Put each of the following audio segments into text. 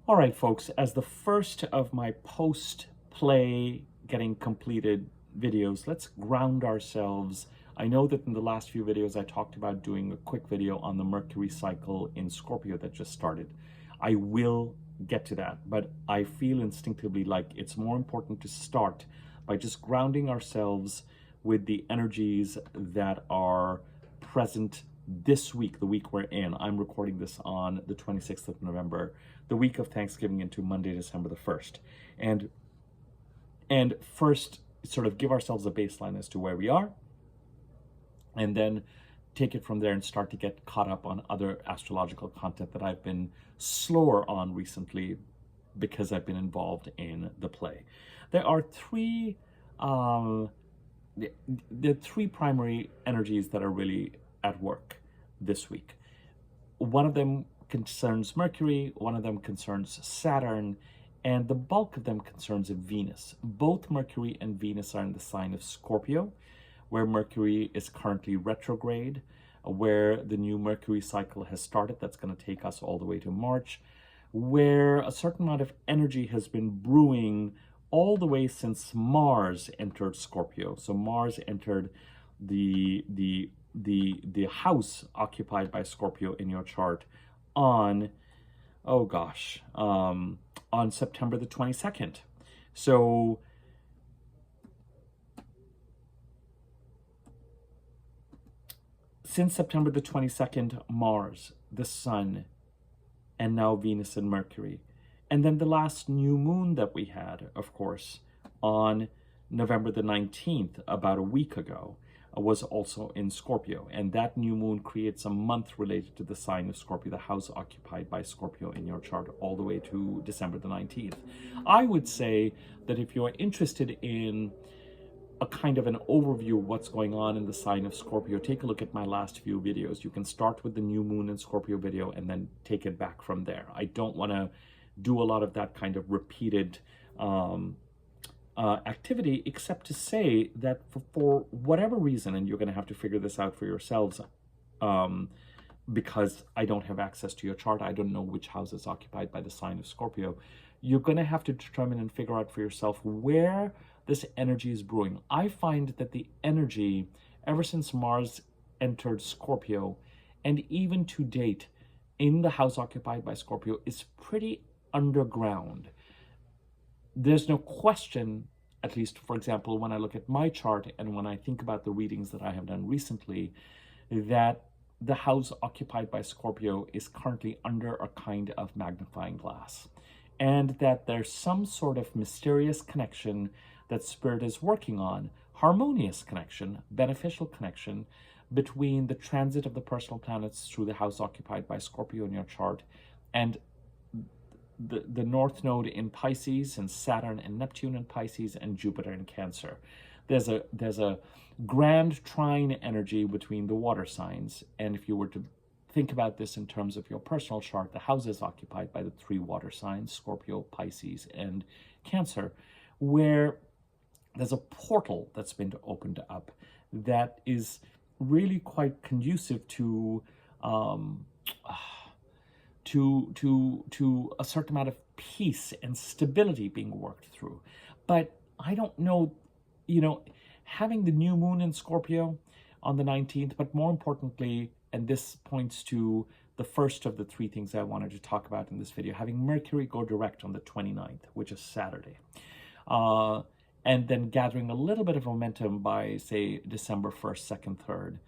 All right, folks, as the first of my post-play getting completed videos, let's ground ourselves. I know that in the last few videos I talked about doing a quick video on the Mercury cycle in Scorpio that just started. I will get to that, but I feel instinctively like it's more important to start by just grounding ourselves with the energies that are present this week, the week we're in. I'm recording this on the 26th of November, the week of Thanksgiving into Monday, December the 1st. And first sort of give ourselves a baseline as to where we are, and then take it from there and start to get caught up on other astrological content that I've been slower on recently because I've been involved in the play. There are three primary energies that are really at work this week. One of them concerns Mercury, one of them concerns Saturn, and the bulk of them concerns Venus. Both Mercury and Venus are in the sign of Scorpio, where Mercury is currently retrograde, where the new Mercury cycle has started. That's going to take us all the way to March, where a certain amount of energy has been brewing all the way since Mars entered Scorpio. So Mars entered the house occupied by Scorpio in your chart on, on September the 22nd. So since September the 22nd, Mars, the Sun, and now Venus and Mercury. And then the last new moon that we had, of course, on November the 19th, about a week ago, was also in Scorpio. And that new moon creates a month related to the sign of Scorpio, the house occupied by Scorpio in your chart, all the way to December the 19th. I would say that if you're interested in a kind of an overview of what's going on in the sign of Scorpio, take a look at my last few videos. You can start with the new moon in Scorpio video and then take it back from there. I don't want to do a lot of that kind of repeated activity, except to say that for whatever reason, and you're going to have to figure this out for yourselves, because I don't have access to your chart, I don't know which house is occupied by the sign of Scorpio, you're going to have to determine and figure out for yourself where this energy is brewing. I find that the energy, ever since Mars entered Scorpio, and even to date, in the house occupied by Scorpio, is pretty underground. There's no question, at least, for example, when I look at my chart and when I think about the readings that I have done recently, that the house occupied by Scorpio is currently under a kind of magnifying glass. And that there's some sort of mysterious connection that Spirit is working on, harmonious connection, beneficial connection, between the transit of the personal planets through the house occupied by Scorpio in your chart and the North Node in Pisces, and Saturn and Neptune in Pisces, and Jupiter in Cancer. There's a grand trine energy between the water signs, and if you were to think about this in terms of your personal chart, the house is occupied by the three water signs, Scorpio, Pisces, and Cancer, where there's a portal that's been opened up that is really quite conducive to a certain amount of peace and stability being worked through. But I don't know, having the new moon in Scorpio on the 19th, but more importantly, and this points to the first of the three things I wanted to talk about in this video, having Mercury go direct on the 29th, which is Saturday. And then gathering a little bit of momentum by, say, December 1st, 2nd, 3rd.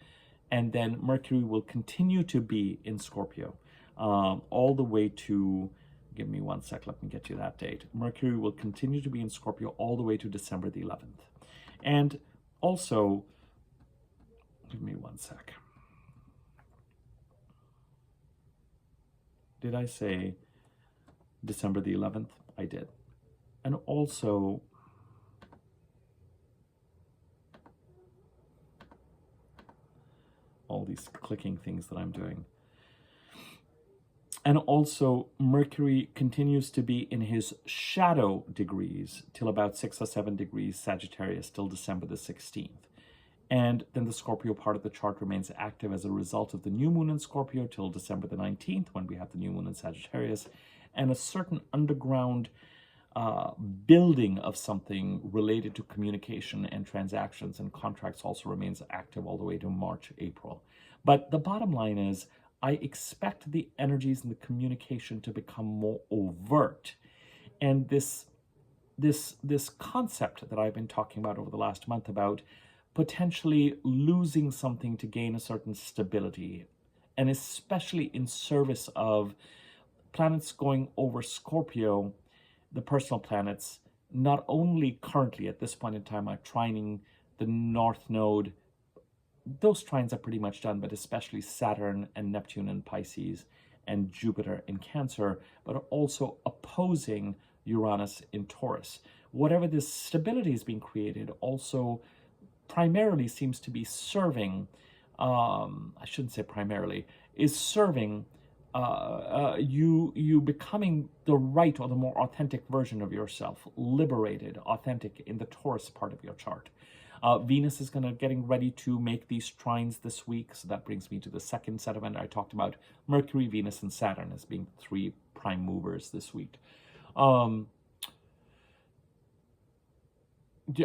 And then Mercury will continue to be in Scorpio all the way to, give me one sec, let me get you that date. Mercury will continue to be in Scorpio all the way to December the 11th. And also, give me one sec. Did I say December the 11th? I did. And also, all these clicking things that I'm doing. And also, Mercury continues to be in his shadow degrees till about 6 or 7 degrees Sagittarius till December the 16th. And then the Scorpio part of the chart remains active as a result of the new moon in Scorpio till December the 19th, when we have the new moon in Sagittarius. and a certain underground building of something related to communication and transactions and contracts also remains active all the way to March, April. But the bottom line is, I expect the energies in the communication to become more overt. And this concept that I've been talking about over the last month about potentially losing something to gain a certain stability, and especially in service of planets going over Scorpio, the personal planets, not only currently at this point in time are trining the North Node. Those trines are pretty much done, but especially Saturn and Neptune in Pisces and Jupiter in Cancer, but are also opposing Uranus in Taurus. Whatever this stability is being created also primarily seems to be serving, I shouldn't say primarily, is serving you becoming the right or the more authentic version of yourself, liberated, authentic in the Taurus part of your chart. Venus is getting ready to make these trines this week, so that brings me to the second set of events. I talked about Mercury, Venus, and Saturn as being three prime movers this week.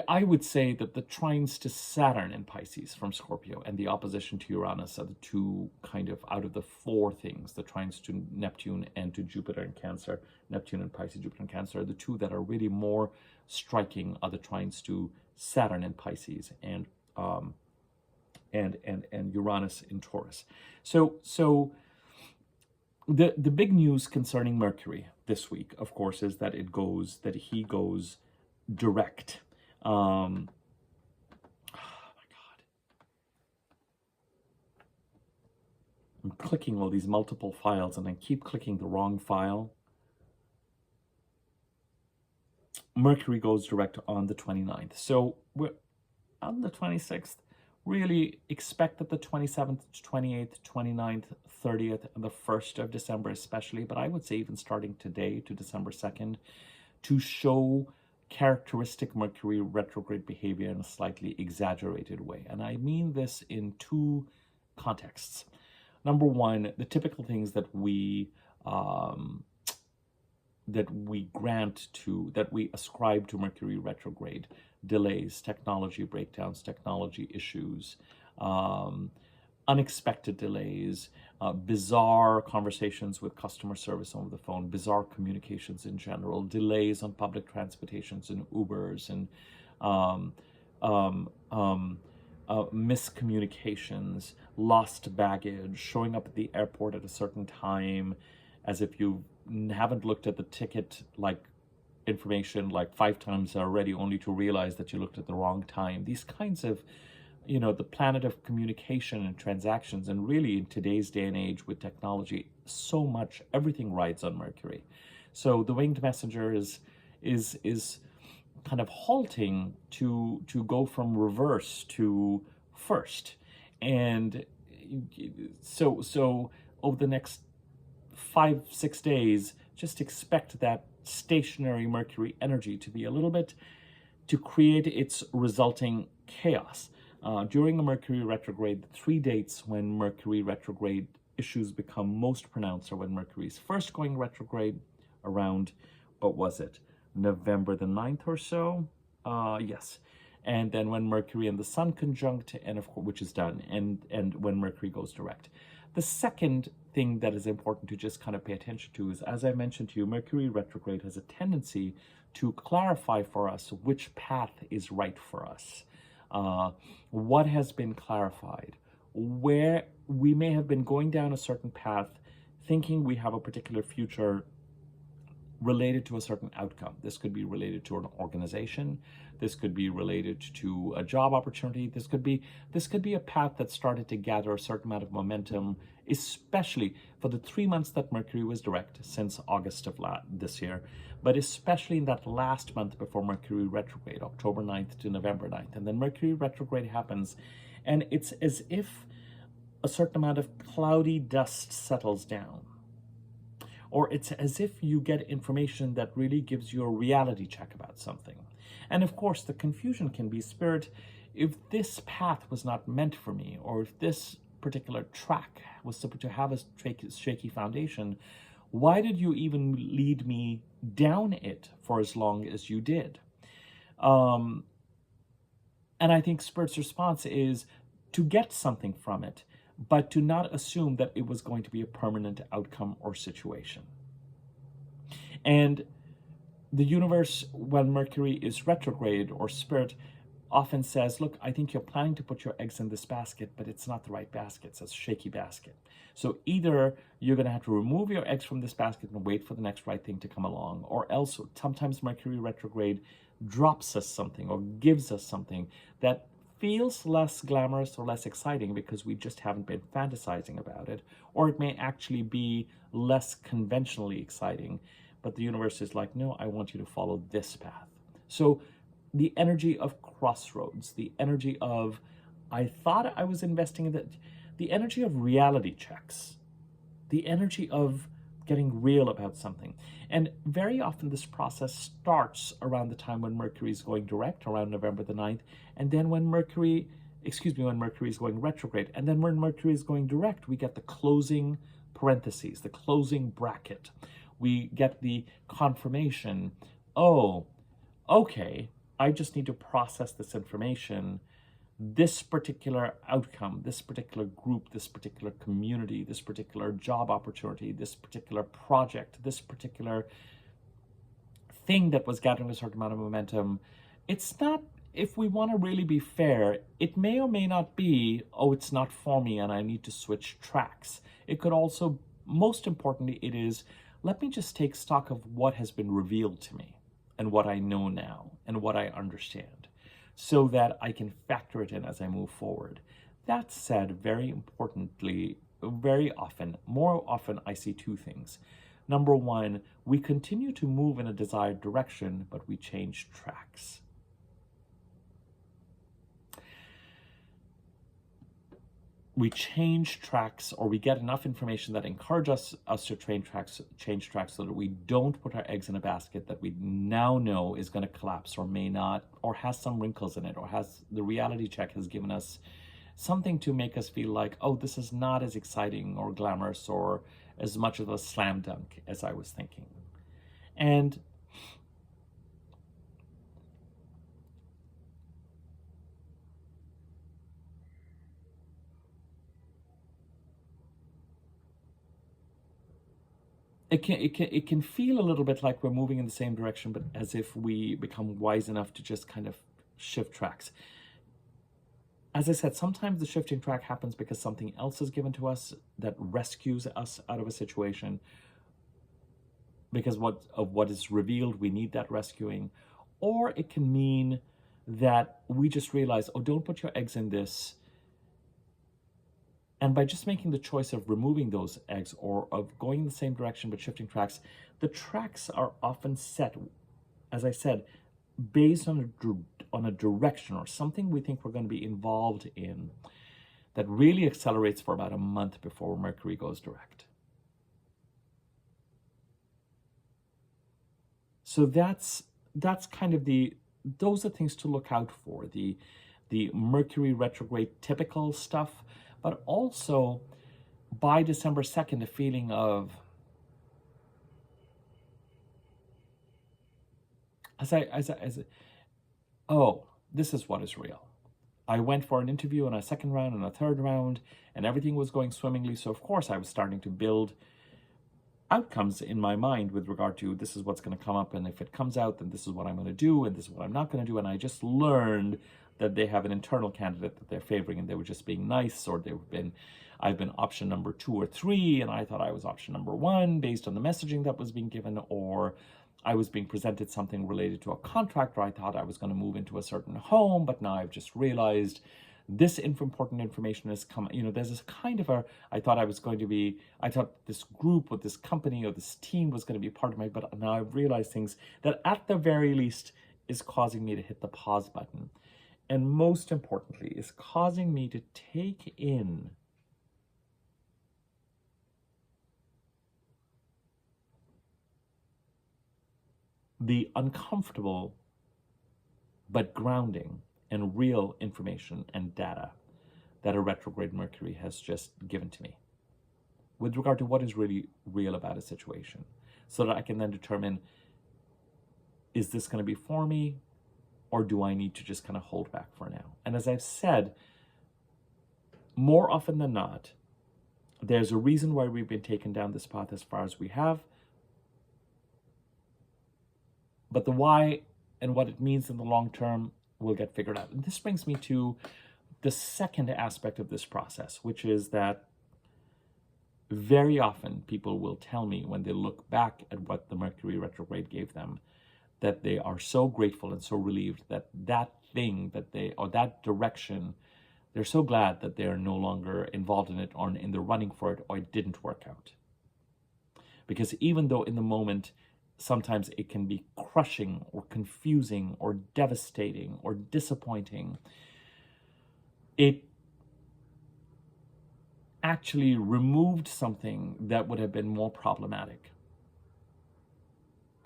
I would say that the trines to Saturn in Pisces from Scorpio and the opposition to Uranus are the two kind of, out of the four things, the trines to Neptune and to Jupiter in Cancer, Neptune in Pisces, Jupiter in Cancer, are the two that are really more striking, are the trines to Saturn in Pisces and Uranus in Taurus. So the big news concerning Mercury this week, of course, is that he goes direct. Oh my God. I'm clicking all these multiple files and I keep clicking the wrong file. Mercury goes direct on the 29th. So we're on the 26th. Really expect that the 27th, 28th, 29th, 30th, and the 1st of December especially, but I would say even starting today to December 2nd, to show characteristic Mercury retrograde behavior in a slightly exaggerated way. And I mean this in two contexts. Number one, the typical things that we ascribe to Mercury retrograde: delays, technology breakdowns, technology issues, unexpected delays, bizarre conversations with customer service over the phone, bizarre communications in general, delays on public transportations and Ubers, and miscommunications, lost baggage, showing up at the airport at a certain time as if you haven't looked at the ticket information 5 times already, only to realize that you looked at the wrong time. These kinds of, the planet of communication and transactions, and really in today's day and age with technology, so much, everything rides on Mercury. So the winged messenger is kind of halting to go from reverse to first. And so over the next 5-6 days, just expect that stationary Mercury energy to be a little bit, to create its resulting chaos. During the Mercury retrograde, the 3 dates when Mercury retrograde issues become most pronounced are when Mercury's first going retrograde around, what was it, November the 9th or so? Yes. And then when Mercury and the Sun conjunct, and of course, which is done, and when Mercury goes direct. The second thing that is important to just kind of pay attention to is, as I mentioned to you, Mercury retrograde has a tendency to clarify for us which path is right for us. What has been clarified, where we may have been going down a certain path, thinking we have a particular future related to a certain outcome. This could be related to an organization. This could be related to a job opportunity. This could be a path that started to gather a certain amount of momentum, especially for the 3 months that Mercury was direct since August of this year, but especially in that last month before Mercury retrograde, October 9th to November 9th. And then Mercury retrograde happens, and it's as if a certain amount of cloudy dust settles down. Or it's as if you get information that really gives you a reality check about something. And of course, the confusion can be, Spirit, if this path was not meant for me, or if this particular track was supposed to have a shaky foundation, Why did you even lead me down it for as long as you did? And I think Spirit's response is to get something from it, but to not assume that it was going to be a permanent outcome or situation. And the universe, when Mercury is retrograde, or Spirit often says, look, I think you're planning to put your eggs in this basket, but it's not the right basket. It's a shaky basket. So either you're going to have to remove your eggs from this basket and wait for the next right thing to come along, or else sometimes Mercury retrograde drops us something or gives us something that feels less glamorous or less exciting because we just haven't been fantasizing about it, or it may actually be less conventionally exciting, but the universe is like, no, I want you to follow this path. So the energy of crossroads, the energy of, I thought I was investing in that, the energy of reality checks, the energy of getting real about something. And very often this process starts around the time when Mercury is going direct, around November the 9th, and then when Mercury is going retrograde. And then when Mercury is going direct, we get the closing parentheses, the closing bracket. We get the confirmation, oh, okay, I just need to process this information. This particular outcome, this particular group, this particular community, this particular job opportunity, this particular project, this particular thing that was gathering a certain amount of momentum, it's not, if we want to really be fair, it may or may not be, oh, it's not for me and I need to switch tracks. It could also, most importantly, it is, let me just take stock of what has been revealed to me and what I know now and what I understand, so that I can factor it in as I move forward. That said, very importantly, very often, more often, I see two things. Number one, we continue to move in a desired direction, but we change tracks. We change tracks, or we get enough information that encourages us to change tracks so that we don't put our eggs in a basket that we now know is going to collapse or may not, or has some wrinkles in it, or has the reality check has given us something to make us feel like, oh, this is not as exciting or glamorous or as much of a slam dunk as I was thinking. And it can feel a little bit like we're moving in the same direction, but as if we become wise enough to just kind of shift tracks. As I said, sometimes the shifting track happens because something else is given to us that rescues us out of a situation. Because of what is revealed, we need that rescuing. Or it can mean that we just realize, oh, don't put your eggs in this. And by just making the choice of removing those eggs or of going in the same direction but shifting tracks, the tracks are often set, as I said, based on a direction or something we think we're going to be involved in that really accelerates for about a month before Mercury goes direct. So that's kind of those are things to look out for, the Mercury retrograde typical stuff, but also by December 2nd, a feeling of, oh, this is what is real. I went for an interview in a second round and a third round, and everything was going swimmingly. So of course I was starting to build outcomes in my mind with regard to, this is what's going to come up, and if it comes out, then this is what I'm going to do, and this is what I'm not going to do. And I just learned that they have an internal candidate that they're favoring, and they were just being nice, or I've been option number 2 or 3, and I thought I was option number 1 based on the messaging that was being given, or I was being presented something related to a contract, or I thought I was going to move into a certain home, but now I've just realized this important information has come, there's this kind of I thought this group or this company or this team was going to be part of but now I've realized things that at the very least is causing me to hit the pause button. And most importantly, is causing me to take in the uncomfortable but grounding and real information and data that a retrograde Mercury has just given to me. with regard to what is really real about a situation, so that I can then determine, is this going to be for me, or do I need to just kind of hold back for now? And as I've said, more often than not, there's a reason why we've been taken down this path as far as we have, but the why and what it means in the long term will get figured out. And this brings me to the second aspect of this process, which is that very often people will tell me when they look back at what the Mercury retrograde gave them, that they are so grateful and so relieved that that thing that they, or that direction, they're so glad that they're no longer involved in it or in the running for it, or it didn't work out. Because even though in the moment, sometimes it can be crushing or confusing or devastating or disappointing, it actually removed something that would have been more problematic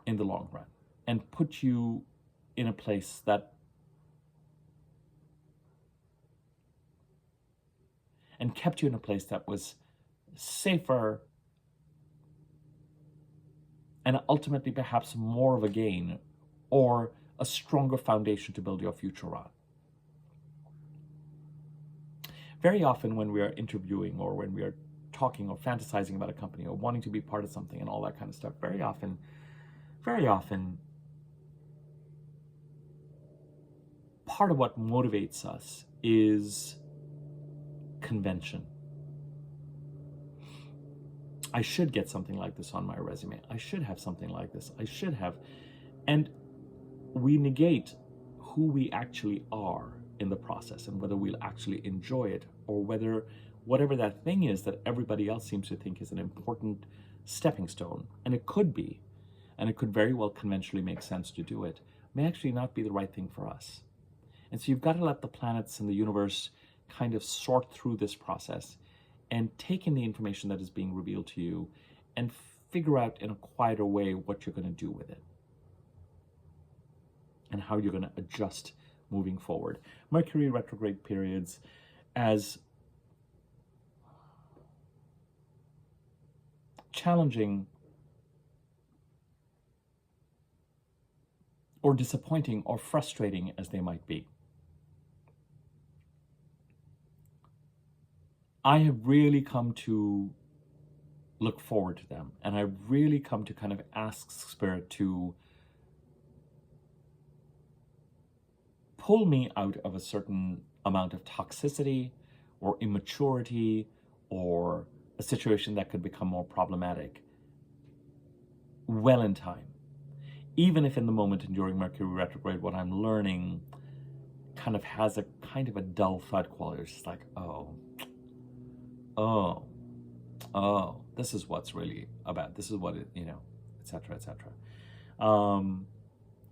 in the long run and put you in a place that, and kept you in a place that was safer and ultimately perhaps more of a gain or a stronger foundation to build your future on. Very often when we are interviewing or when we are talking or fantasizing about a company or wanting to be part of something and all that kind of stuff, very often, part of what motivates us is convention. I should get something like this on my resume. I should have something like this. I should have. And we negate who we actually are in the process and whether we'll actually enjoy it, or whether whatever that thing is that everybody else seems to think is an important stepping stone, and it could be, and it could very well conventionally make sense to do it, may actually not be the right thing for us. And so you've got to let the planets and the universe kind of sort through this process and take in the information that is being revealed to you and figure out in a quieter way what you're going to do with it and how you're going to adjust moving forward. Mercury retrograde periods as challenging or disappointing or frustrating as they might be, I have really come to look forward to them, and I've really come to kind of ask Spirit to pull me out of a certain amount of toxicity or immaturity or a situation that could become more problematic well in time. Even if in the moment and during Mercury retrograde, what I'm learning kind of has a kind of a dull thud quality. It's just like, oh, this is what's really about. This is what it, etc., etc.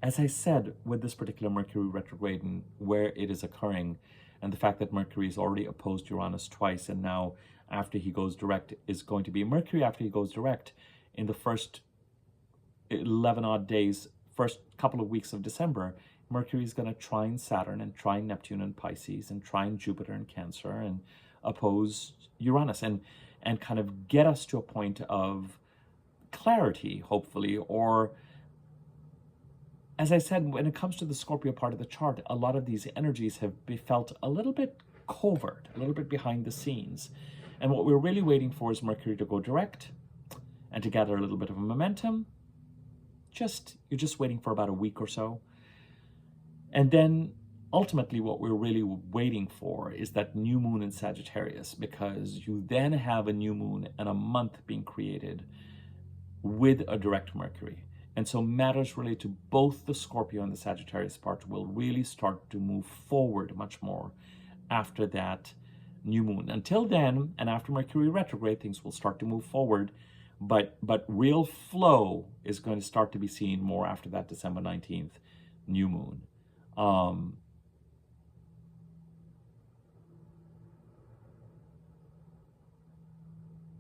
As I said, with this particular Mercury retrograde and where it is occurring, and the fact that Mercury is already opposed Uranus twice, and now after he goes direct is going to be Mercury after he goes direct in the first 11 odd days, first couple of weeks of December, Mercury is going to trine Saturn and trine Neptune and Pisces and trine Jupiter and Cancer and oppose Uranus and kind of get us to a point of clarity, hopefully, or as I said, when it comes to the Scorpio part of the chart, a lot of these energies have felt a little bit covert, a little bit behind the scenes. And what we're really waiting for is Mercury to go direct and to gather a little bit of a momentum. You're just waiting for about a week or so. And then ultimately what we're really waiting for is that new moon in Sagittarius, because you then have a new moon and a month being created with a direct Mercury. And so matters related to both the Scorpio and the Sagittarius part will really start to move forward much more after that new moon. Until then, and after Mercury retrograde, things will start to move forward, but real flow is going to start to be seen more after that December 19th new moon.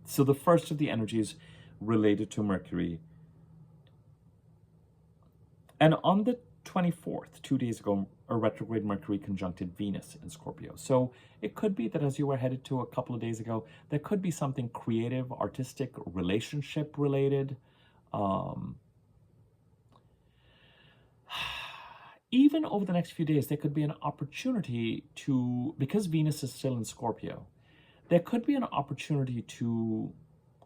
So the first of the energies related to Mercury. And on the 24th, 2 days ago, a retrograde Mercury conjuncted Venus in Scorpio. So it could be that as you were headed to a couple of days ago, there could be something creative, artistic, relationship related. Even over the next few days, there could be an opportunity to, because Venus is still in Scorpio, there could be an opportunity to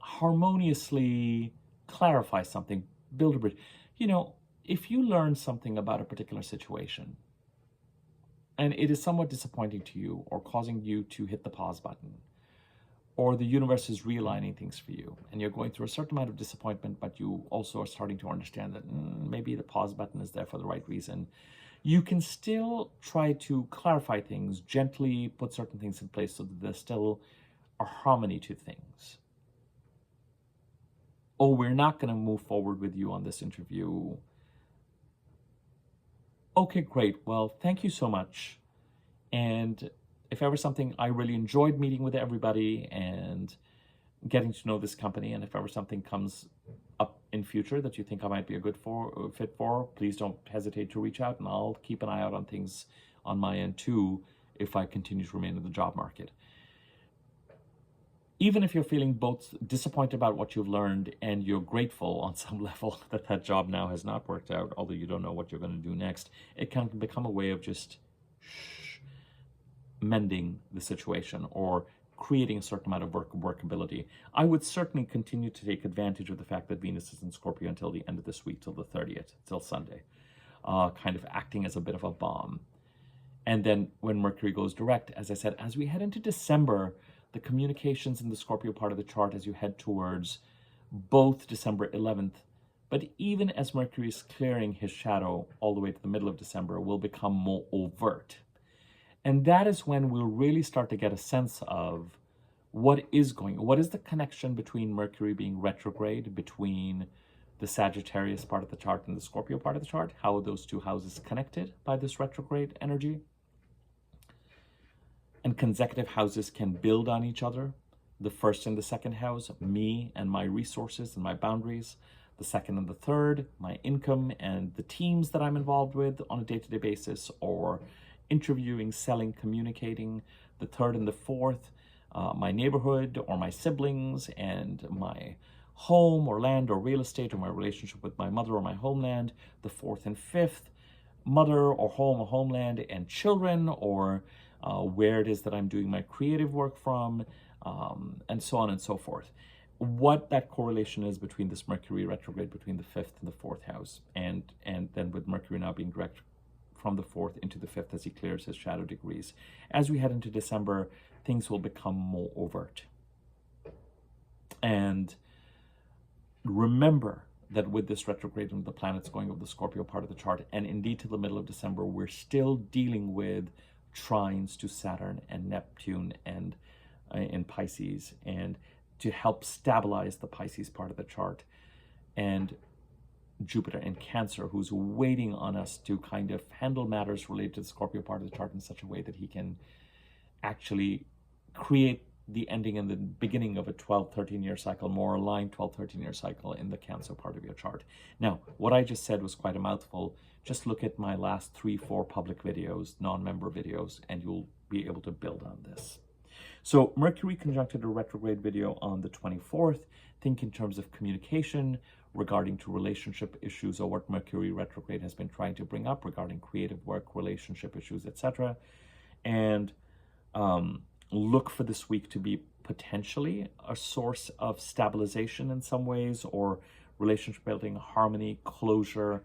harmoniously clarify something, build a bridge. You know, if you learn something about a particular situation and it is somewhat disappointing to you or causing you to hit the pause button, or the universe is realigning things for you and you're going through a certain amount of disappointment, but you also are starting to understand that maybe the pause button is there for the right reason, you can still try to clarify things, gently put certain things in place so that there's still a harmony to things. Oh, we're not going to move forward with you on this interview. Okay, great. Well, thank you so much. And if ever something, I really enjoyed meeting with everybody and getting to know this company. And if ever something comes up in future that you think I might be a good fit for, please don't hesitate to reach out, and I'll keep an eye out on things on my end too if I continue to remain in the job market. Even if you're feeling both disappointed about what you've learned and you're grateful on some level that that job now has not worked out, although you don't know what you're going to do next, it can become a way of just mending the situation or creating a certain amount of workability. I would certainly continue to take advantage of the fact that Venus is in Scorpio until the end of this week, till the 30th, till Sunday, kind of acting as a bit of a bomb. And then when Mercury goes direct, as I said, as we head into December, the communications in the Scorpio part of the chart as you head towards both December 11th, but even as Mercury is clearing his shadow all the way to the middle of December, will become more overt. And that is when we'll really start to get a sense of what is the connection between Mercury being retrograde, between the Sagittarius part of the chart and the Scorpio part of the chart, how are those two houses connected by this retrograde energy? And consecutive houses can build on each other. The first and the second house, me and my resources and my boundaries. The second and the third, my income and the teams that I'm involved with on a day-to-day basis, or interviewing, selling, communicating. The third and the fourth, my neighborhood or my siblings and my home or land or real estate or my relationship with my mother or my homeland. The fourth and fifth, mother or home or homeland and children, or where it is that I'm doing my creative work from, and so on and so forth. What that correlation is between this Mercury retrograde between the fifth and the fourth house, and then with Mercury now being direct from the fourth into the fifth as he clears his shadow degrees. As we head into December, things will become more overt. And remember that with this retrograde and the planets going over the Scorpio part of the chart, and indeed to the middle of December, we're still dealing with trines to Saturn and Neptune and in Pisces, and to help stabilize the Pisces part of the chart, and Jupiter in Cancer, who's waiting on us to kind of handle matters related to the Scorpio part of the chart in such a way that he can actually create the ending and the beginning of a 12-13 year cycle, more aligned 12-13 year cycle in the Cancer part of your chart. Now, what I just said was quite a mouthful. Just look at my last 3-4 public videos, non-member videos, and you'll be able to build on this. So Mercury conjuncted a retrograde video on the 24th. Think in terms of communication regarding to relationship issues, or what Mercury retrograde has been trying to bring up regarding creative work, relationship issues, etc. And look for this week to be potentially a source of stabilization in some ways, or relationship building, harmony, closure.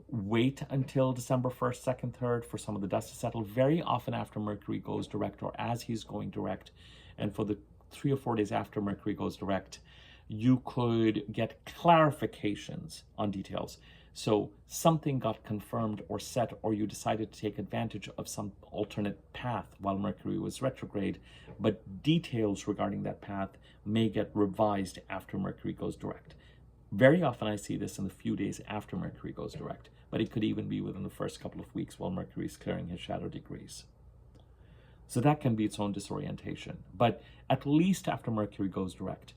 Wait until December 1st, 2nd, 3rd for some of the dust to settle. Very often after Mercury goes direct, or as he's going direct, and for the 3 or 4 days after Mercury goes direct, you could get clarifications on details. So something got confirmed or set, or you decided to take advantage of some alternate path while Mercury was retrograde, but details regarding that path may get revised after Mercury goes direct. Very often I see this in the few days after Mercury goes direct, but it could even be within the first couple of weeks while Mercury is clearing his shadow degrees. So that can be its own disorientation. But at least after Mercury goes direct,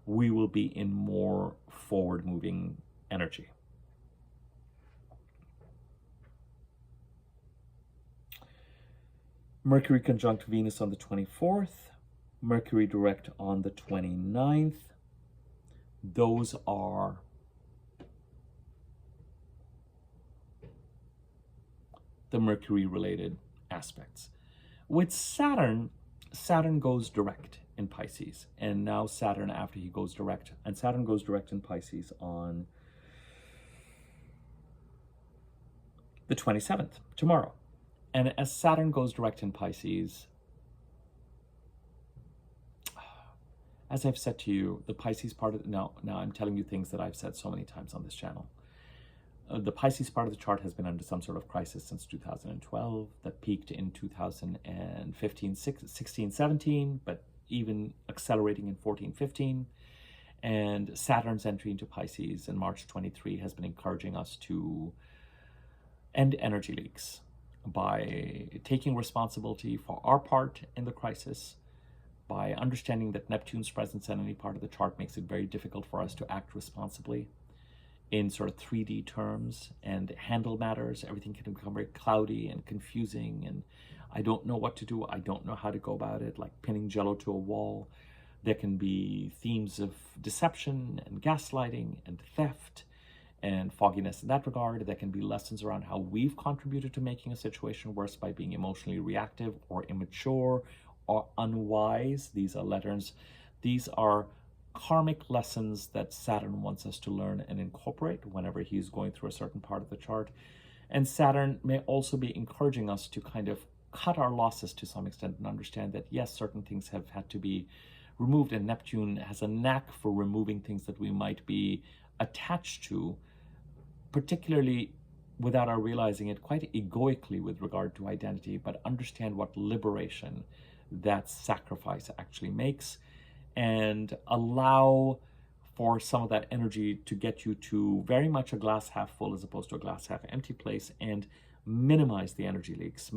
we will be in more forward-moving energy. Mercury conjunct Venus on the 24th, Mercury direct on the 29th. Those are the Mercury-related aspects. With Saturn, Saturn goes direct in Pisces, and now Saturn, after he goes direct, and Saturn goes direct in Pisces on the 27th, tomorrow. And as Saturn goes direct in Pisces, as I've said to you, the Pisces part of now I'm telling you things that I've said so many times on this channel. The Pisces part of the chart has been under some sort of crisis since 2012, that peaked in 2015, 16, 17, but even accelerating in 14, 15. And Saturn's entry into Pisces in March 23 has been encouraging us to end energy leaks by taking responsibility for our part in the crisis, by understanding that Neptune's presence in any part of the chart makes it very difficult for us to act responsibly in sort of 3D terms and handle matters. Everything can become very cloudy and confusing, and I don't know what to do. I don't know how to go about it, like pinning jello to a wall. There can be themes of deception and gaslighting and theft and fogginess in that regard. There can be lessons around how we've contributed to making a situation worse by being emotionally reactive or immature or unwise. These are letters. These are karmic lessons that Saturn wants us to learn and incorporate whenever he's going through a certain part of the chart. And Saturn may also be encouraging us to kind of cut our losses to some extent and understand that, yes, certain things have had to be removed, and Neptune has a knack for removing things that we might be attached to, particularly without our realizing it, quite egoically with regard to identity, but understand what liberation that sacrifice actually makes, and allow for some of that energy to get you to very much a glass half full as opposed to a glass half empty place, and minimize the energy leaks,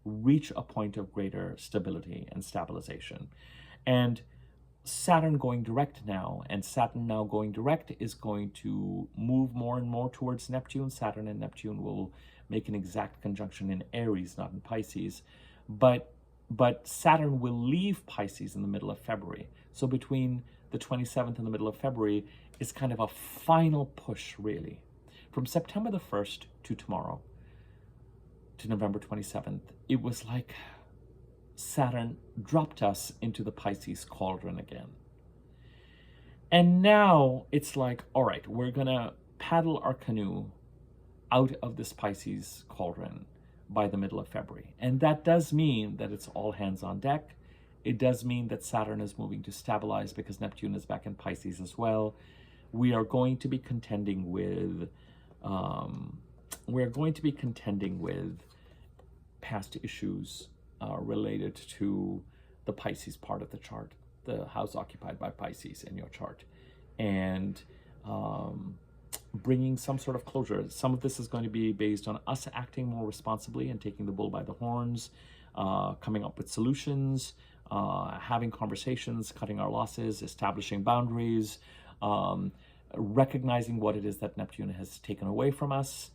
reach a point of greater stability and stabilization. And Saturn going direct now, and Saturn now going direct is going to move more and more towards Neptune. Saturn and Neptune will make an exact conjunction in Aries, not in Pisces, but Saturn will leave Pisces in the middle of February. So between the 27th and the middle of February is kind of a final push, really. From September the 1st to tomorrow, to November 27th, it was like Saturn dropped us into the Pisces cauldron again. And now it's like, all right, we're gonna paddle our canoe out of this Pisces cauldron by the middle of February. And that does mean that it's all hands on deck. It does mean that Saturn is moving to stabilize because Neptune is back in Pisces as well. We are going to be contending with past issues related to the Pisces part of the chart, the house occupied by Pisces in your chart, and bringing some sort of closure. Some of this is going to be based on us acting more responsibly and taking the bull by the horns, coming up with solutions, having conversations, cutting our losses, establishing boundaries, recognizing what it is that Neptune has taken away from us.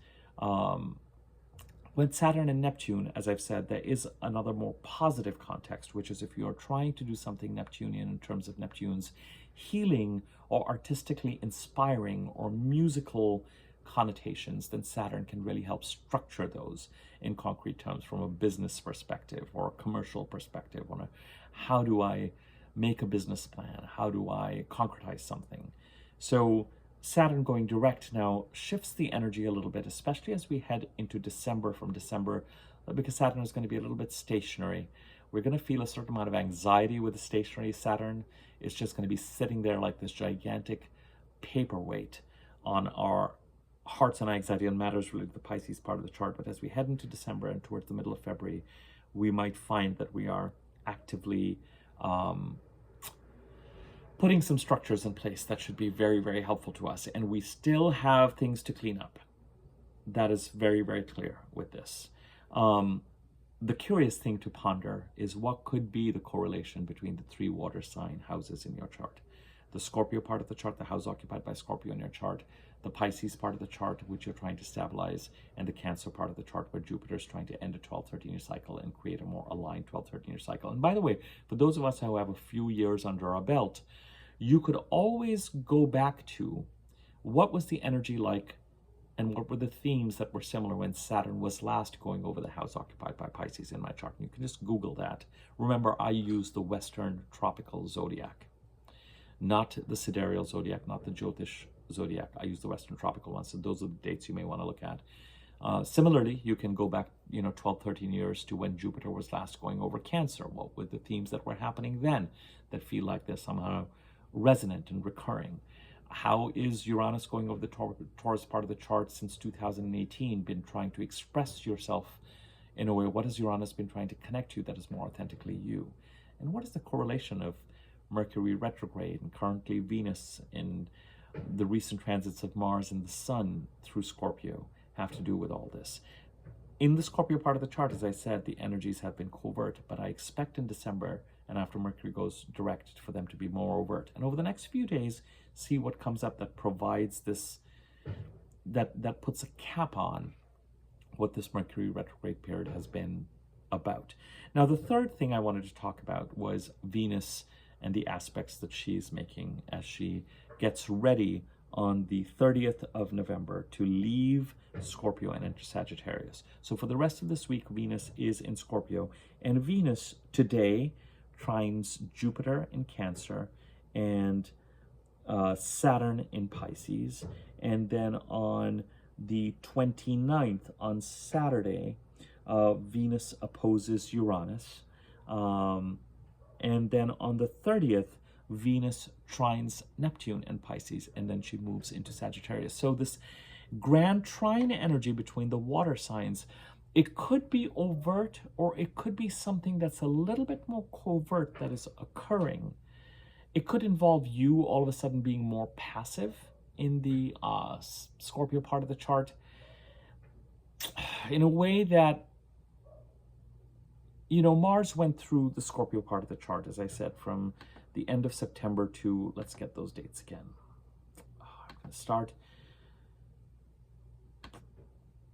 With Saturn and Neptune, as I've said, there is another more positive context, which is if you're trying to do something Neptunian in terms of Neptune's healing or artistically inspiring or musical connotations, then Saturn can really help structure those in concrete terms from a business perspective or a commercial perspective on how do I make a business plan? How do I concretize something? So Saturn going direct now shifts the energy a little bit, especially as we head into December. From December, because Saturn is going to be a little bit stationary, we're going to feel a certain amount of anxiety with the stationary Saturn. It's just going to be sitting there like this gigantic paperweight on our hearts and anxiety and matters related to the Pisces part of the chart. But as we head into December and towards the middle of February, we might find that we are actively putting some structures in place that should be very, very helpful to us. And we still have things to clean up. That is very, very clear with this. The curious thing to ponder is what could be the correlation between the three water sign houses in your chart. The Scorpio part of the chart, the house occupied by Scorpio in your chart, the Pisces part of the chart, which you're trying to stabilize, and the Cancer part of the chart, where Jupiter is trying to end a 12-13-year cycle and create a more aligned 12-13-year cycle. And by the way, for those of us who have a few years under our belt, you could always go back to what was the energy like and what were the themes that were similar when Saturn was last going over the house occupied by Pisces in my chart. And you can just Google that. Remember, I use the Western tropical zodiac, not the sidereal zodiac, not the Jyotish zodiac. I use the Western tropical one. So those are the dates you may want to look at. Similarly, you can go back, 12, 13 years to when Jupiter was last going over Cancer. What were the themes that were happening then that feel like they're somehow resonant and recurring? How is Uranus going over the Taurus part of the chart since 2018 been trying to express yourself in a way? What has Uranus been trying to connect to that is more authentically you? And what is the correlation of Mercury retrograde and currently Venus in the recent transits of Mars and the Sun through Scorpio have to do with all this? In the Scorpio part of the chart, as I said, the energies have been covert, but I expect in December and after Mercury goes direct for them to be more overt. And over the next few days, see what comes up that provides this, that puts a cap on what this Mercury retrograde period has been about. Now, the third thing I wanted to talk about was Venus and the aspects that she's making as she gets ready on the 30th of November to leave Scorpio and enter Sagittarius. So for the rest of this week, Venus is in Scorpio, and Venus today trines Jupiter in Cancer and Saturn in Pisces. And then on the 29th, on Saturday, Venus opposes Uranus. And then on the 30th, Venus trines Neptune in Pisces, and then she moves into Sagittarius. So this grand trine energy between the water signs, it could be overt or it could be something that's a little bit more covert that is occurring. It could involve you all of a sudden being more passive in the Scorpio part of the chart in a way that, Mars went through the Scorpio part of the chart, as I said, from the end of September to, let's get those dates again. I'm going to start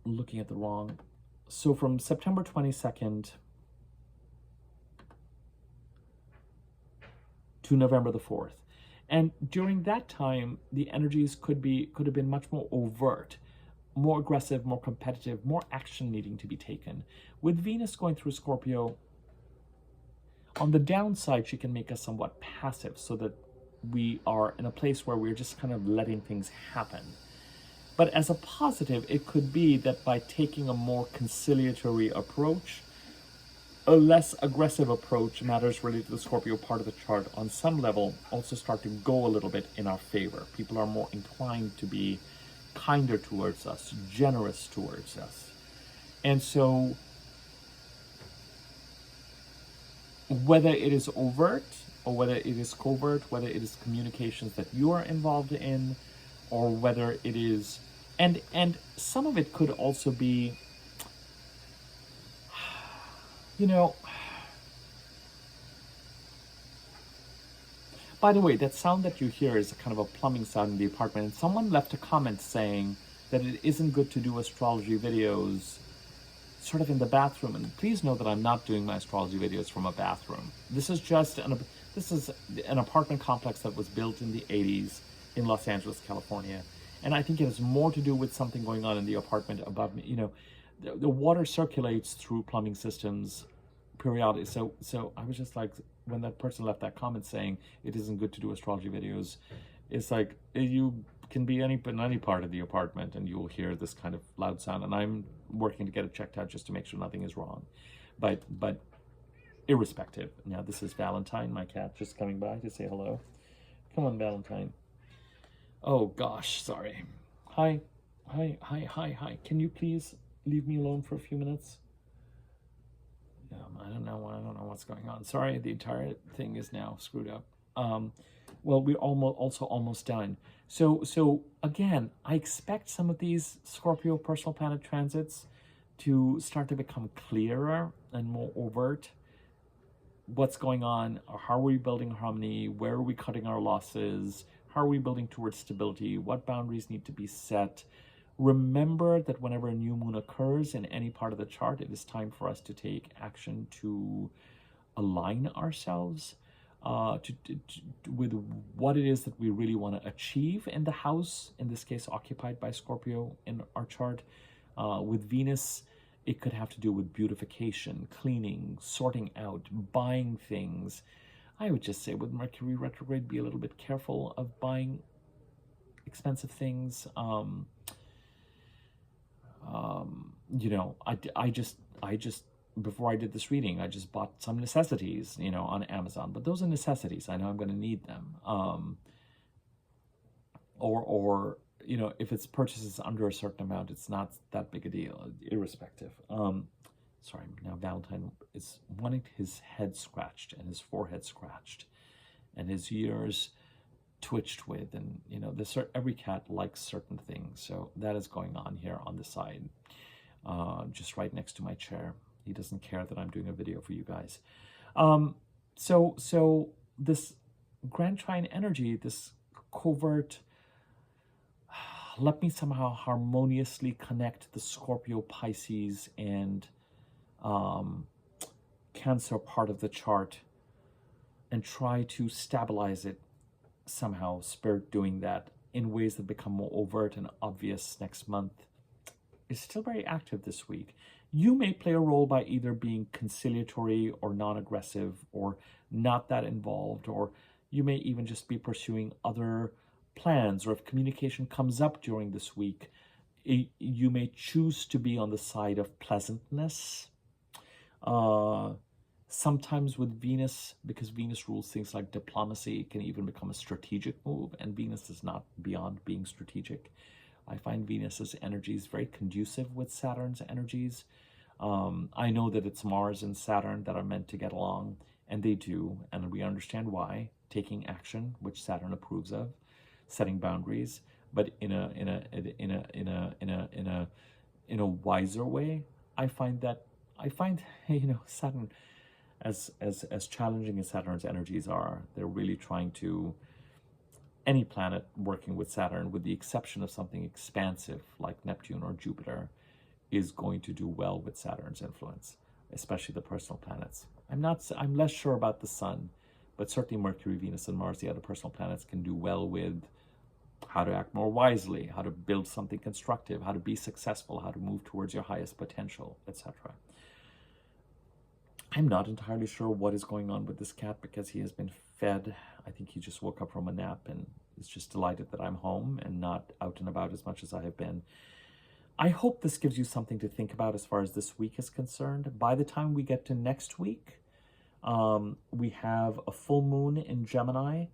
looking at the wrong. So from September 22nd to November the 4th. And during that time, the energies could have been much more overt, more aggressive, more competitive, more action needing to be taken. With Venus going through Scorpio, on the downside, she can make us somewhat passive so that we are in a place where we're just kind of letting things happen. But as a positive, it could be that by taking a more conciliatory approach, a less aggressive approach, matters related to the Scorpio part of the chart on some level also start to go a little bit in our favor. People are more inclined to be kinder towards us, generous towards us. And so whether it is overt or whether it is covert, whether it is communications that you are involved in, or whether it is, and some of it could also be, by the way, that sound that you hear is a kind of a plumbing sound in the apartment, and someone left a comment saying that it isn't good to do astrology videos sort of in the bathroom. And please know that I'm not doing my astrology videos from a bathroom. This is just an apartment complex that was built in the 80s in Los Angeles, California. And I think it has more to do with something going on in the apartment above me. The water circulates through plumbing systems periodically. So I was just like, when that person left that comment saying it isn't good to do astrology videos, it's like, you can be in any part of the apartment and you'll hear this kind of loud sound. And I'm working to get it checked out just to make sure nothing is wrong. But irrespective. Now, this is Valentine, my cat, just coming by to say hello. Come on, Valentine. Oh, gosh, sorry. Hi. Can you please leave me alone for a few minutes? I don't know what's going on. Sorry, the entire thing is now screwed up. Well, we're almost done. So again, I expect some of these Scorpio personal planet transits to start to become clearer and more overt. What's going on? How are we building harmony? Where are we cutting our losses? How are we building towards stability? What boundaries need to be set? Remember that whenever a new moon occurs in any part of the chart, it is time for us to take action to align ourselves with what it is that we really want to achieve in the house, in this case occupied by Scorpio in our chart. With Venus, it could have to do with beautification, cleaning, sorting out, buying things. I would just say with Mercury retrograde, be a little bit careful of buying expensive things. You know, I just before I did this reading, I just bought some necessities, you know, on Amazon. But those are necessities. I know I'm going to need them. Or you know, if it's purchases under a certain amount, it's not that big a deal, irrespective. Sorry, now Valentine is wanting his head scratched and his forehead scratched and his ears twitched with, and you know, every cat likes certain things, so that is going on here on the side, just right next to my chair. He doesn't care that I'm doing a video for you guys. So this Grand Trine energy, this covert, let me somehow harmoniously connect the Scorpio, Pisces, and Cancer part of the chart and try to stabilize it somehow. Spirit doing that in ways that become more overt and obvious next month is still very active this week. You may play a role by either being conciliatory or non-aggressive or not that involved, or you may even just be pursuing other plans, or if communication comes up during this week, you may choose to be on the side of pleasantness. Sometimes with Venus, because Venus rules things like diplomacy, it can even become a strategic move, and Venus is not beyond being strategic. I find Venus's energies very conducive with Saturn's energies. I know that it's Mars and Saturn that are meant to get along, and they do, and we understand why. Taking action, which Saturn approves of, setting boundaries, but in a wiser way. I find you know, Saturn, as challenging as Saturn's energies are, they're really trying to, any planet working with Saturn, with the exception of something expansive like Neptune or Jupiter, is going to do well with Saturn's influence, especially the personal planets. I'm less sure about the Sun, but certainly Mercury, Venus, and Mars, the other personal planets, can do well with how to act more wisely, how to build something constructive, how to be successful, how to move towards your highest potential, etc. I'm not entirely sure what is going on with this cat because he has been fed. I think he just woke up from a nap and is just delighted that I'm home and not out and about as much as I have been. I hope this gives you something to think about as far as this week is concerned. By the time we get to next week, we have a full moon in Gemini,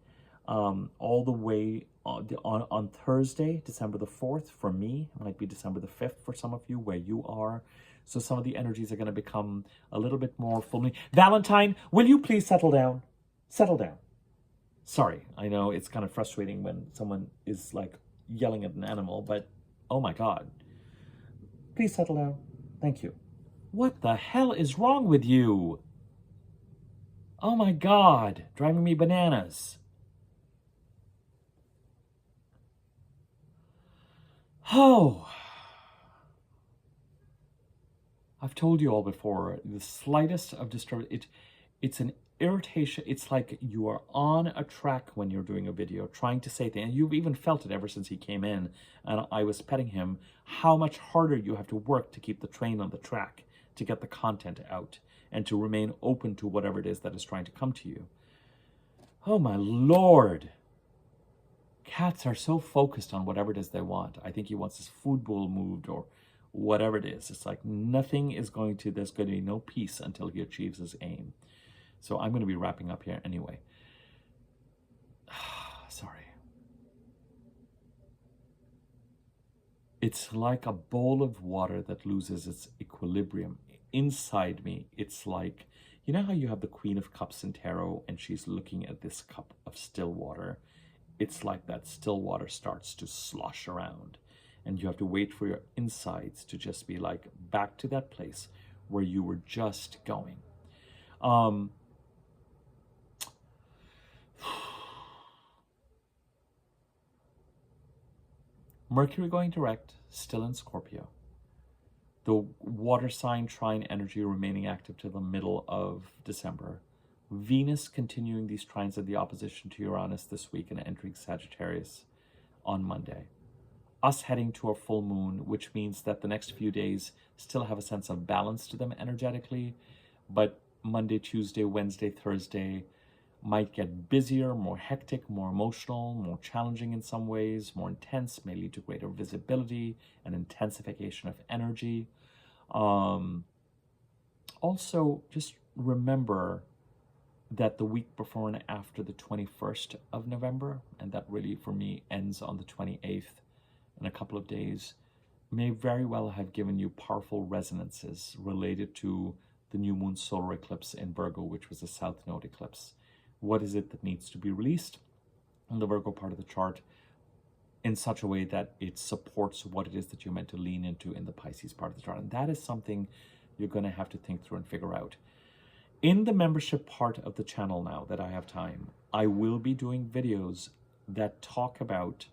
all the way on Thursday, December the 4th. For me, it might be December the 5th for some of you where you are. So some of the energies are going to become a little bit more fully. Valentine, will you please settle down? Settle down. Sorry, I know it's kind of frustrating when someone is like yelling at an animal, but oh my God. Please settle down. Thank you. What the hell is wrong with you? Oh my God, driving me bananas. Oh, I've told you all before, the slightest of disturbance, it's an irritation. It's like you are on a track when you're doing a video, trying to say things, and you've even felt it ever since he came in and I was petting him, how much harder you have to work to keep the train on the track, to get the content out, and to remain open to whatever it is that is trying to come to you. Oh my Lord. Cats are so focused on whatever it is they want. I think he wants his food bowl moved or whatever it is. It's like nothing is going to, there's going to be no peace until he achieves his aim. So I'm going to be wrapping up here anyway. Sorry. It's like a bowl of water that loses its equilibrium. Inside me, it's like, you know how you have the Queen of Cups in tarot and she's looking at this cup of still water? It's like that still water starts to slosh around and you have to wait for your insides to just be like back to that place where you were just going. Mercury going direct, still in Scorpio. The water sign trine energy remaining active till the middle of December. Venus continuing these trines of the opposition to Uranus this week and entering Sagittarius on Monday. Us heading to a full moon, which means that the next few days still have a sense of balance to them energetically, but Monday, Tuesday, Wednesday, Thursday might get busier, more hectic, more emotional, more challenging in some ways, more intense, may lead to greater visibility and intensification of energy. Also, just remember that the week before and after the 21st of November, and that really for me ends on the 28th in a couple of days, may very well have given you powerful resonances related to the new moon solar eclipse in Virgo, which was a south node eclipse. What is it that needs to be released in the Virgo part of the chart in such a way that it supports what it is that you're meant to lean into in the Pisces part of the chart? And that is something you're going to have to think through and figure out. In the membership part of the channel now that I have time, I will be doing videos that talk about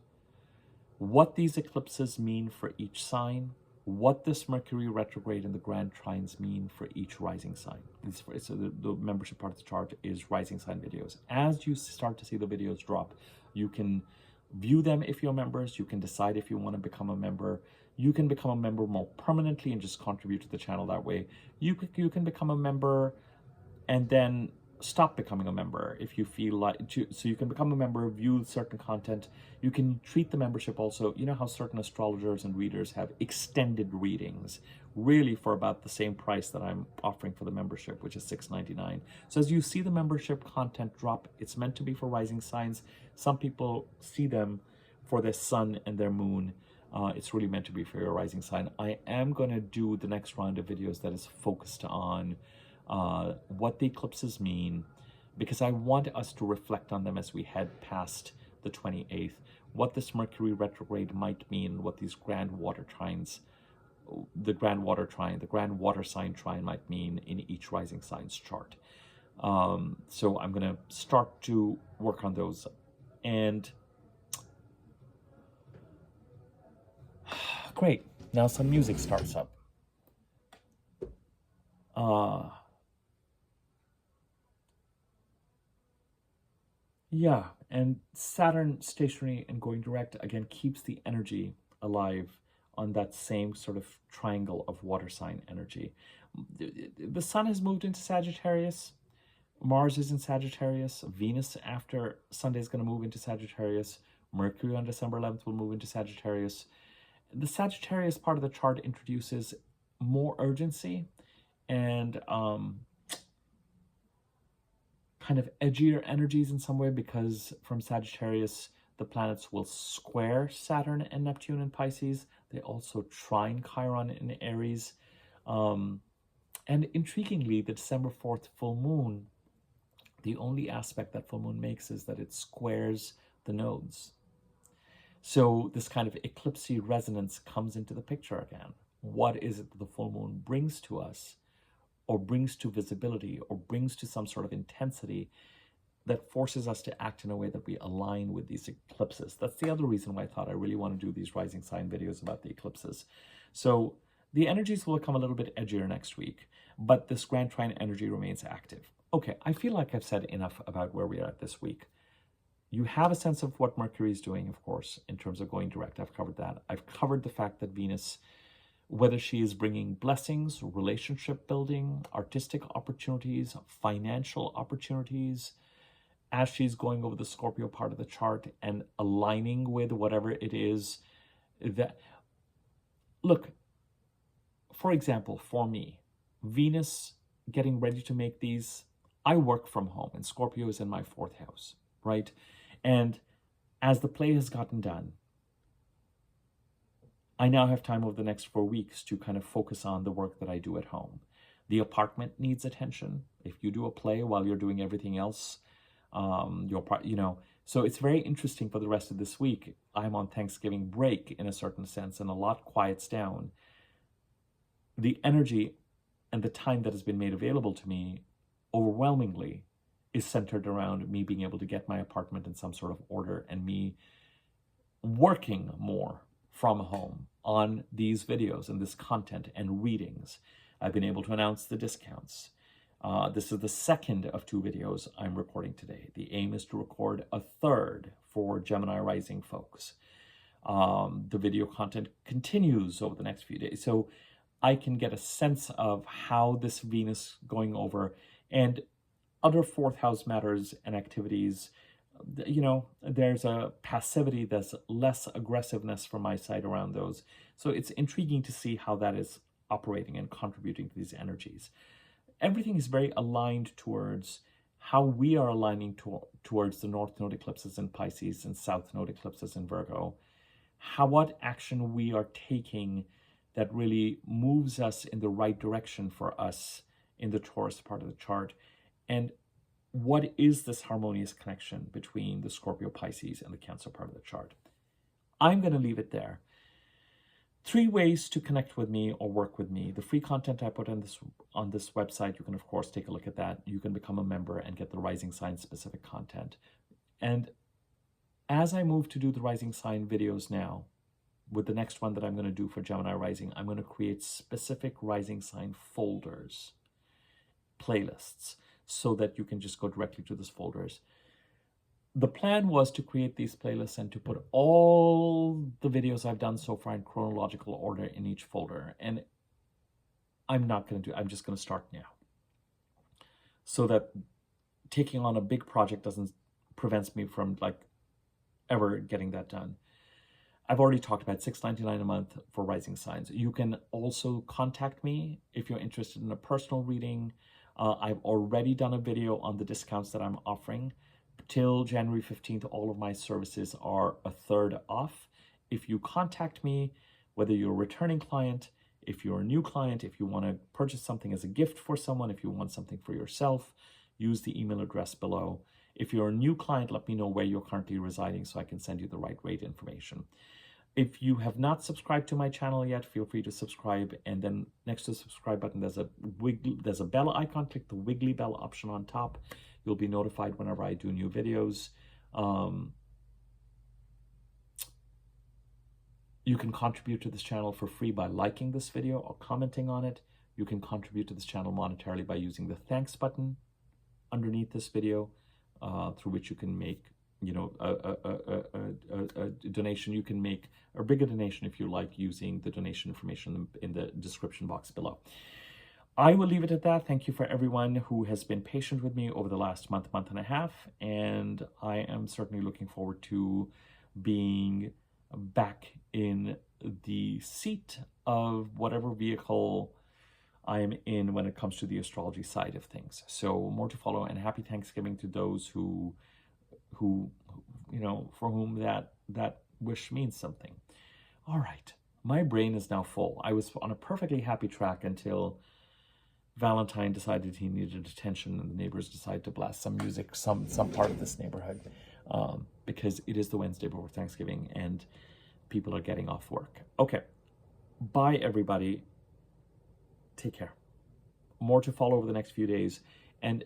what these eclipses mean for each sign, what this Mercury retrograde and the grand trines mean for each rising sign. So the membership part of the chart is rising sign videos. As you start to see the videos drop, you can view them if you're members. You can decide if you want to become a member. You can become a member more permanently and just contribute to the channel that way. You can become a member and then stop becoming a member if you feel like so you can become a member, view certain content. You can treat the membership also, you know how certain astrologers and readers have extended readings really for about the same price that I'm offering for the membership, which is $6.99. So as you see the membership content drop, it's meant to be for rising signs. Some people see them for their sun and their moon. It's really meant to be for your rising sign. I am going to do the next round of videos that is focused on what the eclipses mean, because I want us to reflect on them as we head past the 28th, what this Mercury retrograde might mean, what these grand water trines, the grand water trine, the grand water sign trine might mean in each rising sign's chart. So I'm going to start to work on those. And great, now some music starts up. Yeah, and Saturn stationary and going direct, again, keeps the energy alive on that same sort of triangle of water sign energy. The sun has moved into Sagittarius. Mars is in Sagittarius. Venus after Sunday is going to move into Sagittarius. Mercury on December 11th will move into Sagittarius. The Sagittarius part of the chart introduces more urgency and kind of edgier energies in some way, because from Sagittarius, the planets will square Saturn and Neptune in Pisces. They also trine Chiron in Aries. And intriguingly, the December 4th full moon, the only aspect that full moon makes is that it squares the nodes. So this kind of eclipsy resonance comes into the picture again. What is it that the full moon brings to us, or brings to visibility, or brings to some sort of intensity that forces us to act in a way that we align with these eclipses? That's the other reason why I thought I really want to do these rising sign videos about the eclipses. So the energies will become a little bit edgier next week, but this grand trine energy remains active. Okay, I feel like I've said enough about where we are at this week. You have a sense of what Mercury is doing, of course, in terms of going direct. I've covered that. I've covered the fact that Venus, whether she is bringing blessings, relationship building, artistic opportunities, financial opportunities, as she's going over the Scorpio part of the chart and aligning with whatever it is that, look, for example, for me, Venus getting ready to make these, I work from home and Scorpio is in my 4th house, right? And as the play has gotten done, I now have time over the next 4 weeks to kind of focus on the work that I do at home. The apartment needs attention. If you do a play while you're doing everything else, so it's very interesting for the rest of this week. I'm on Thanksgiving break in a certain sense, and a lot quiets down. The energy and the time that has been made available to me overwhelmingly is centered around me being able to get my apartment in some sort of order and me working more from home on these videos and this content and readings. I've been able to announce the discounts. This is the second of 2 videos I'm recording today. The aim is to record a third for Gemini rising folks. The video content continues over the next few days, so I can get a sense of how this Venus going over and other 4th house matters and activities. You know, there's a passivity, there's less aggressiveness from my side around those. So it's intriguing to see how that is operating and contributing to these energies. Everything is very aligned towards how we are aligning towards the North Node eclipses in Pisces and South Node eclipses in Virgo. What action we are taking that really moves us in the right direction for us in the Taurus part of the chart. And what is this harmonious connection between the Scorpio, Pisces, and the Cancer part of the chart? I'm going to leave it there. 3 ways to connect with me or work with me. The free content I put on this website, you can of course take a look at that. You can become a member and get the rising sign specific content. And as I move to do the rising sign videos now, with the next one that I'm going to do for Gemini rising, I'm going to create specific rising sign folders, playlists, so that you can just go directly to those folders. The plan was to create these playlists and to put all the videos I've done so far in chronological order in each folder. And I'm just going to start now, so that taking on a big project prevents me from ever getting that done. I've already talked about $6.99 a month for rising signs. You can also contact me if you're interested in a personal reading. I've already done a video on the discounts that I'm offering. Till January 15th, all of my services are a third off. If you contact me, whether you're a returning client, if you're a new client, if you want to purchase something as a gift for someone, if you want something for yourself, use the email address below. If you're a new client, let me know where you're currently residing so I can send you the right rate information. If you have not subscribed to my channel yet, feel free to subscribe. And then next to the subscribe button, there's a bell icon. Click the wiggly bell option on top. You'll be notified whenever I do new videos. You can contribute to this channel for free by liking this video or commenting on it. You can contribute to this channel monetarily by using the thanks button underneath this video, through which you can make a donation. You can make a bigger donation if you like, using the donation information in the description box below. I will leave it at that. Thank you for everyone who has been patient with me over the last month and a half, and I am certainly looking forward to being back in the seat of whatever vehicle I am in when it comes to the astrology side of things. So more to follow, and happy Thanksgiving to those who for whom that wish means something. All right, my brain is now full. I was on a perfectly happy track until Valentine decided he needed attention, and the neighbors decided to blast some music, some part of this neighborhood, because it is the Wednesday before Thanksgiving and people are getting off work. Okay, bye everybody. Take care. More to follow over the next few days, and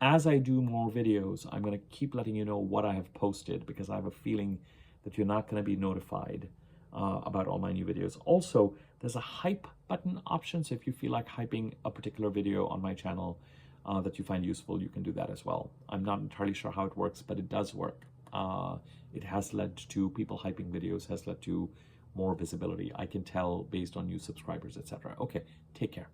as I do more videos, I'm going to keep letting you know what I have posted, because I have a feeling that you're not going to be notified about all my new videos. Also, there's a hype button option, so if you feel like hyping a particular video on my channel that you find useful, you can do that as well. I'm not entirely sure how it works, but it does work. It has led to people hyping videos, has led to more visibility. I can tell based on new subscribers, etc. Okay, take care.